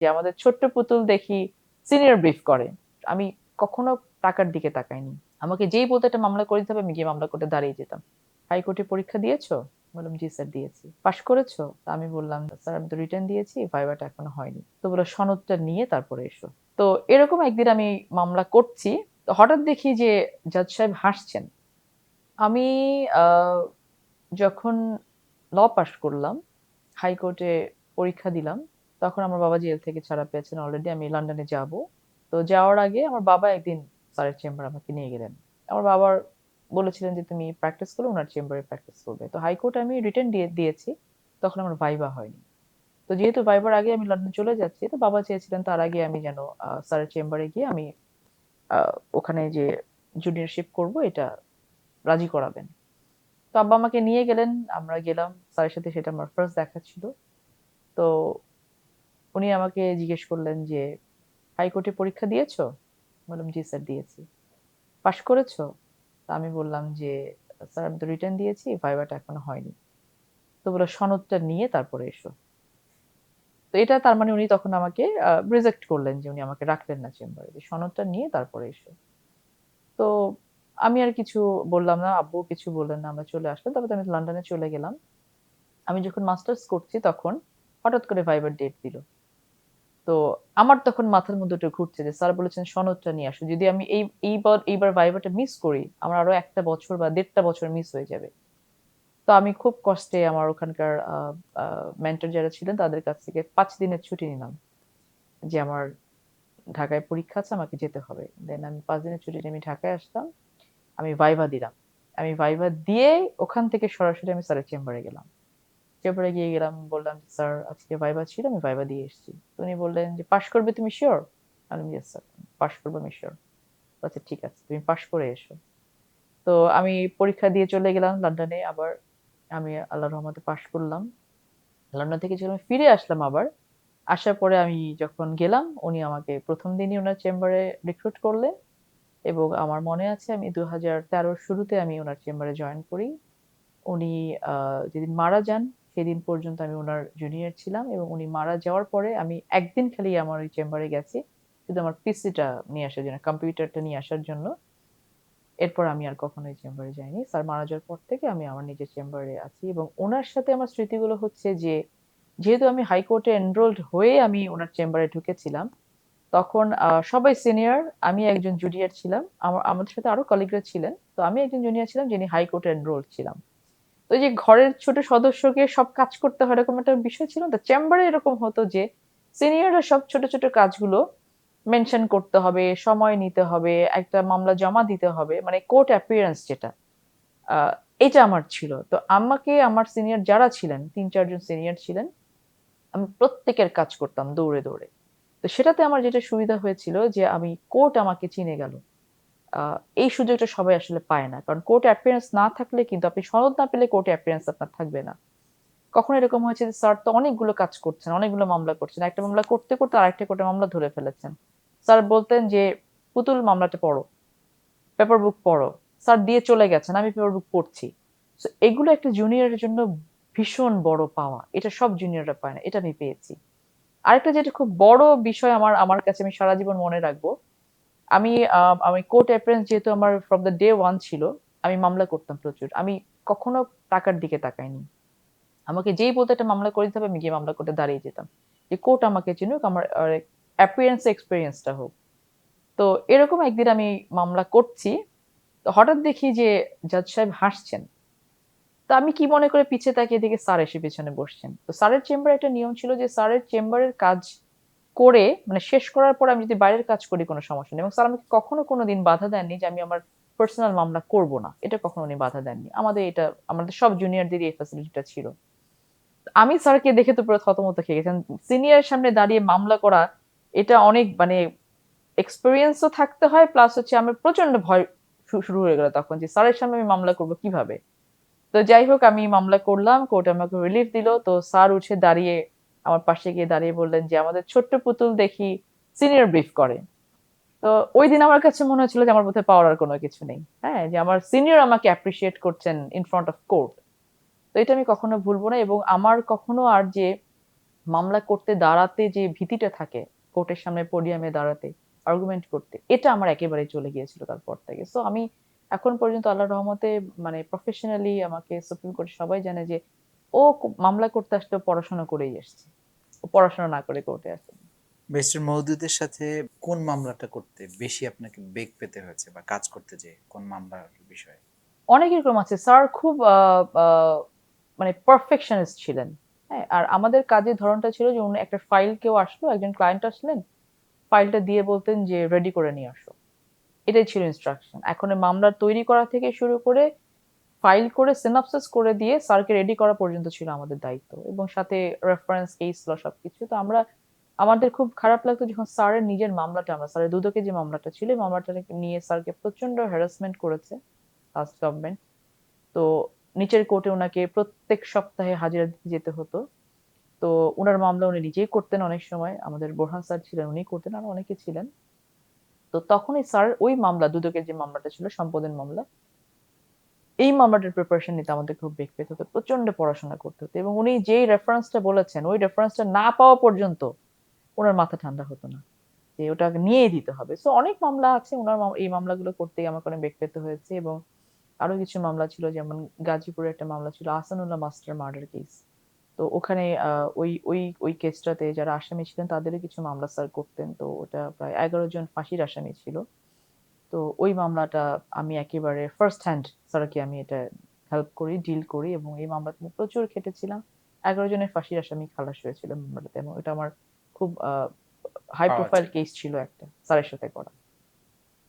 যে আমাদের ছোট্ট পুতুল দেখি সিনিয়র ব্রিফ করে। আমি কখনো টাকার দিকে তাকাইনি। আমাকে যেই বলতো একটা মামলা করে দিতে হবে, আমি গিয়ে মামলা কোর্টে দাঁড়িয়ে যেতাম। হাইকোর্টে পরীক্ষা দিয়েছো? বললাম, "জি স্যার দিয়েছি।" "পাস করেছো?" তা আমি বললাম, "স্যার আমি তো রিটেন দিয়েছি, ভাইভাটা এখনো হয়নি।" তো বলল, "সনদটা নিয়ে তারপরে এসো।" তো এরকম একদিন আমি মামলা করছি। তো হঠাৎ দেখি যে জাজ সাহেব হাসছেন। আমি আ যখন ল পাস করলাম, হাইকোর্টে পরীক্ষা দিলাম। তখন আমার বাবা জেল থেকে ছাড়া পেয়েছেন অলরেডি। আমি লন্ডনে যাবো। তো যাওয়ার আগে আমার বাবা একদিন স্যারের চেম্বারে আমাকে নিয়ে গেলেন। আমার বাবার বলেছিলেন যে, "তুমি প্র্যাকটিস করো, উনার চেম্বারে প্র্যাকটিস করবে।" তো হাইকোর্টে আমি রিটেন দিয়েছি। তখন আমার ভাইবা হয়নি। তো যেহেতু ভাইবার আগে আমি লন্ডন চলে যাচ্ছি, তো বাবা চেয়েছিলেন তার আগে আমি যেন স্যারের চেম্বারে গিয়ে আমি আ ওখানে যে জুনিয়রশিপ করব এটা রাজি করাবেন। তো আব্বা আমাকে নিয়ে গেলেন। আমরা গেলাম। স্যারের সাথে সেটা আমার ফার্স্ট দেখা ছিল। তো উনি আমাকে জিজ্ঞেস করলেন যে, "হাইকোর্টে পরীক্ষা দিয়েছো?" বললাম, "জি স্যার দিয়েছি।" "পাস করেছো?" তো আমি বললাম যে, "স্যার আমি তো রিটেন দিয়েছি, ভাইভাটা এখনো হয়নি।" তো বলল, "সনদটা নিয়ে তারপরে এসো।" তো এটা তার মানে উনি তখন আমাকে রিজেক্ট করলেন যে উনি আমাকে রাখলেন না চেম্বারে। যে সনদটা নিয়ে তারপরে এসো। তো আমি আর কিছু বললাম না। আব্বুও কিছু বললেন না। আমরা চলে আসলাম। তারপর তো আমি লন্ডনে চলে গেলাম। আমি যখন মাস্টার্স করছি তখন হঠাৎ করে ভাইবার ডেট দিল। তো আমার তখন মাথার মধ্যে ওটা ঘুরছে যে স্যার বলেছেন সনদটা নিয়ে আসো। যদি আমি এইবার ভাইভাটা মিস করি, আমার আরো ১ টা বছর বা ১.৫ টা বছর মিস হয়ে যাবে। তো আমি খুব কষ্টে আমার ওখানকার আ আ মেন্টর যারা ছিলেন তাদের কাছ থেকে ৫ দিনের ছুটি নিলাম। যে আমার ঢাকায় পরীক্ষা আছে, আমাকে যেতে হবে। দেন আমি ৫ দিনের ছুটি নিয়ে আমি ঢাকায় আসলাম। আমি ভাইভা দিলাম। আমি ভাইভা দিয়ে ওখান থেকে সরাসরি আমি স্যারের চেম্বারে গেলাম। চেম্বারে গিয়ে গেলাম বললাম, "স্যার আজকে ভাইভা ছিল, আমি ভাইভা দিয়ে এসেছি।" তো উনি বললেন যে, "পাস করবে তুমি সিউর?" আমি বললাম, "ইয়েস স্যার, পাস করব আমি সিউর।" আচ্ছা ঠিক আছে, তুমি পাস করে এসো। তো আমি পরীক্ষা দিয়ে চলে গেলাম লন্ডনে আবার। আমি আল্লাহর রহমতে পাস করলাম। লন্ডন থেকে যখন ফিরে আসলাম আবার, আসার পরে আমি যখন গেলাম, উনি আমাকে ১ম দিনই উনার চেম্বারে রিক্রুট করলেন এবং আমার মনে আছে আমি ২০১৩ র শুরুতে আমি উনার চেম্বারে জয়েন করি। উনি আ যেদিন মারা যান, সেদিন পর্যন্ত আমি উনার জুনিয়র ছিলাম এবং উনি মারা যাওয়ার পরে আমি একদিন খালি আমার ওই চেম্বারে গেছি। শুধু আমার পিসিটা নিয়ে আসার জন্য, কম্পিউটারটা নিয়ে আসার জন্য। এরপর আমি আর কখনো এই চেম্বারে যাইনি। স্যার মারা যাওয়ার পর থেকে আমি আমার নিজের চেম্বারে আছি এবং উনার সাথে আমার স্মৃতিগুলো হচ্ছে যে, যেহেতু আমি হাইকোর্টে এনরোলড হয়ে আমি উনার চেম্বারে ঢুকেছিলাম, তখন সবাই সিনিয়র, আমি একজন জুনিয়র ছিলাম। আমাদের সাথে আরো কলিগরা ছিলেন। তো আমি একজন জুনিয়র ছিলাম যিনি হাইকোর্টে এনরোলড ছিলাম। তো ওই যে ঘরের ছোট সদস্যকে সব কাজ করতে হয় এরকম একটা বিষয় ছিল না? চেম্বারে এরকম হতো যে সিনিয়ররা সব ছোট, ছোট কাজগুলো মেনশন করতে হবে, সময় নিতে হবে, একটা মামলা জমা দিতে হবে। মানে কোর্ট অ্যাপিয়ারেন্স যেটা। আ এটা আমার ছিল। তো আমাকে আমার সিনিয়র যারা ছিলেন ৩-৪ জন সিনিয়র ছিলেন, আমি প্রত্যেকের কাজ করতাম দৌড়ে, দৌড়ে। তো সেটাতে আমার যেটা সুবিধা হয়েছিল যে আমি কোর্ট আমাকে চিনে গেল। আ এই সুযোগটা সবাই আসলে পায় না। কারণ কোর্ট অ্যাপিয়ারেন্স না থাকলে কিন্তু আপনি সনদ না পেলে কোর্ট অ্যাপিয়ারেন্স আপনার থাকবে না। কখনো এরকম হয়েছে যে স্যার তো অনেকগুলো কাজ করছেন, অনেকগুলো মামলা করছেন। একটা মামলা করতে, করতে আরেকটা কোর্টে মামলা ধরে ফেলেছেন। স্যার বলতেন যে, "পুতুল মামলাটা পড়ো, পেপার বুক পড়ো।" স্যার দিয়ে চলে গেছেন। আমি পেপার বুক পড়ছি। সো এগুলো একটা জুনিয়রের জন্য ভীষণ বড় পাওয়া। এটা সব জুনিয়ররা পায় না। এটা আমি পেয়েছি। আরেকটা যেটা খুব বড় বিষয় আমার আমার কাছে আমি সারা জীবন মনে রাখবো। আমি আমি কোর্ট অ্যাপিয়ারেন্স যেহেতু আমার ফ্রম দ্যা ডে 1 ছিল, আমি মামলা করতাম প্রচুর। আমি কখনো টাকার দিকে তাকাইনি। আমাকে যেই বলতো একটা মামলা করে দিতে হবে, আমি গিয়ে মামলা কোর্টে দাঁড়িয়ে যেতাম। যে কোর্ট আমাকে চিনুক, আমার অ্যাপিয়ারেন্স এক্সপেরিয়েন্সটা হোক। তো এরকম একদিন আমি মামলা করছি। তো হঠাৎ দেখি যে জাজ সাহেব হাসছেন। তো আমি কি মনে করে পিছে তাকিয়ে দেখি স্যার এসে পেছনে বসছেন। তো স্যারের চেম্বারে একটা নিয়ম ছিল যে স্যারের চেম্বারের কাজ করে মানে শেষ করার পর আমি যদি বাইরের কাজ করি কোনো সমস্যা নেই। এবং স্যার আমাকে কখনো কোনোদিন বাধা দেননি যে আমি আমার পার্সোনাল মামলা করব না। এটা কখনো উনি বাধা দেননি। আমাদের সব জুনিয়রদেরই এই ফ্যাসিলিটিটা ছিল। আমি স্যারকে দেখে তো পুরো থতমত খেয়ে গেছি। সিনিয়রের সামনে দাঁড়িয়ে মামলা করা এটা অনেক মানে এক্সপেরিয়েন্স ও থাকতে হয় প্লাস হচ্ছে আমার প্রচন্ড ভয় শুরু হয়ে গেল তখন যে স্যারের সামনে আমি মামলা করব কিভাবে? তো যাই হোক আমি মামলা করলাম। কোর্ট আমাকে রিলিফ দিল। তো স্যার উঠে দাঁড়িয়ে আমার পাশে গিয়ে দাঁড়িয়ে বললেন যে, "আমাদের ছোট্ট পুতুল দেখি সিনিয়র ব্রিফ করে।" তো ঐদিন আমার কাছে মনে হচ্ছিল যে আমার বোধহয় পাওয়ার আর কোনো কিছু নেই। হ্যাঁ? যে আমার সিনিয়র আমাকে অ্যাপ্রিশিয়েট করছেন ইন ফ্রন্ট অফ কোর্ট। তো এটা আমি কখনো ভুলব না এবং আমার কখনো আর যে মামলা করতে দাঁড়াতে যে ভীতিটা থাকে, কোর্টের সামনে পোডিয়ামে দাঁড়াতে, আর্গুমেন্ট করতে, এটা আমার একেবারে চলে গিয়েছিল তারপর থেকে। সো আমি এখন পর্যন্ত আল্লাহর রহমতে মানে প্রফেশনালি আমাকে সুপ্রিম কোর্টে সবাই জানে যে ও মামলা করতে আসলেও পড়াশোনা করেই এসছে, ও পড়াশোনা না করে কোর্টে আসে। ব্যারিস্টার মওদুদের সাথে কোন মামলাটা করতে বেশি আপনাকে বেগ পেতে হয়েছে বা কাজ করতে যেয়ে কোন মামলার বিষয়ে? অনেক এরকম আছে স্যার, খুব মানে পারফেকশনিস্ট ছিলেন। হ্যাঁ, আর আমাদের কাজের ধরনটা ছিল যে উনি একটা ফাইল, কেউ আসলো, একজন ক্লায়েন্ট আসলেন, ফাইলটা দিয়ে বলতেন যে রেডি করে নিয়ে আসো, এটাই ছিল ইনস্ট্রাকশন। এখন এই মামলা তৈরি করা থেকে শুরু করে ফাইল করে সিনপসিস করে দিয়ে স্যারকে রেডি করা পর্যন্ত ছিল আমাদের দায়িত্ব, এবং সাথে রেফারেন্স কেস ল সবকিছু। তো আমরা, আমাদের খুব খারাপ লাগতো যখন স্যারের নিজের মামলাটা, আমরা স্যারের দুদকে যে মামলাটা ছিল, এই মামলাটা নিয়ে স্যারকে প্রচন্ড হ্যারাসমেন্ট করেছে লাস্ট গভর্নমেন্ট। তো নিচের কোর্টে ওনাকে প্রত্যেক সপ্তাহে হাজিরা দিতে যেতে হতো। তো উনার মামলা উনি নিজেই করতেন, অনেক সময় আমাদের বোরহান স্যার ছিলেন, উনি করতেন, আর অনেকে ছিলেন। তো তখনই স্যার ওই মামলা, দুদকের যে মামলাটা ছিল সম্পদের মামলা, এই মামলাটার প্রিপারেশন নিতে আমাদের খুব বেগ পেতে হতো, প্রচন্ড পড়াশোনা করতে হতো, এবং উনি যেই রেফারেন্সটা বলেছেন ওই রেফারেন্সটা না পাওয়া পর্যন্ত ওনার মাথা ঠান্ডা হতো না, যে ওটা নিয়েই দিতে হবে। সো অনেক মামলা আছে ওনার, এই মামলাগুলো করতেই আমাকে অনেক বেগ পেতে হয়েছে। এবং আরো কিছু মামলা ছিল, যেমন গাজীপুরের একটা মামলা ছিল আহসানুল্লাহ মাস্টার মার্ডার কেস। তো ওখানে ওই কেসটাতে যারা আসামি ছিলেন তাদেরও কিছু মামলা স্যার করতেন। তো ওটা প্রায় 11 জন ফাঁসির আসামি ছিল। তো ওই মামলাটা আমি একেবারে ফার্স্ট হ্যান্ড স্যারকে আমি এটা হেল্প করি, ডিল করি, এবং এই মামলাতে আমি প্রচুর খেটেছিলাম। 11 জনের ফাঁসির আসামি খালাস হয়েছিল মামলাটাতে, এবং এটা আমার খুব হাই পাওয়া প্রোফাইল ছিল। কেস ছিল একটা স্যারের সাথে করা।